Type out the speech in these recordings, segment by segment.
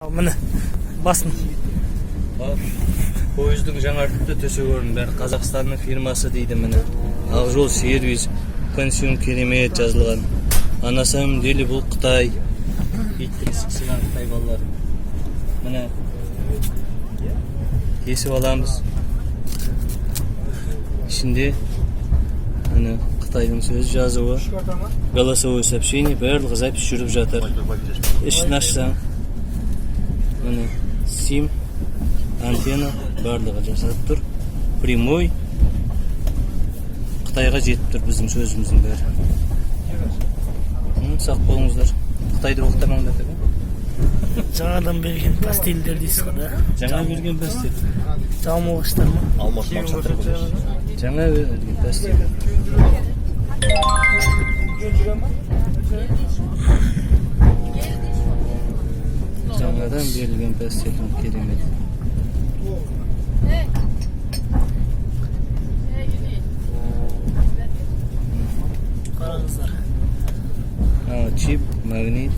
Міне басын. Пойыздың жаңартыпты төсегөрін бәрі Қазақстанның фирмасы дейді міне. Ақжол сервис, пансион керемет жазылған. На самом деле бұл Қытай. Иттің сықсыған Қытай балалар. Міне кесіп аламыз. Ішінде міне Қытайдың сөз жазуы, голосовое сообщение, барлығы запись жүріп жатыр. Ішін ашсаң міне сим, антенна барлығы жасап тұр. Прямой Қытайға жетіп тұр біздің сөзіміздің бәрі. Сақ болыңыздар. Қытайды оқытамаңдар деп. Жаңадан берген пастельдер дейсіз ғой да? Жаңа берген пастель. Жалмауыштар ма? Жаңа берген пастель. Жаңадан берілген пастельдің керемет. Қараңыздар. Чип, магнит,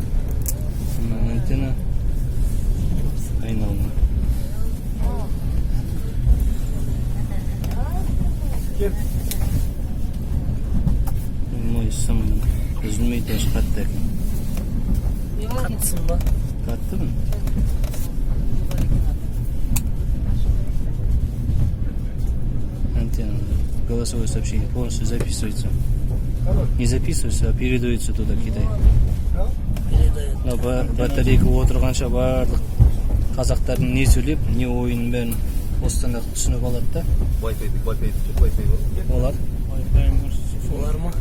антенна, айналма. Мой сым үзілмейді, аш қатты. Қаттысың ба? Қатты мı? Антенна. Голосовое сообщение полностью записывается. Не записывается, а передается туда Китай. Но батарейка отырғанша барлық қазақтардың не сөйлеп, не ойын бәрін осыдан түсініп алады да. Wi-Fi Олар. Солар ма?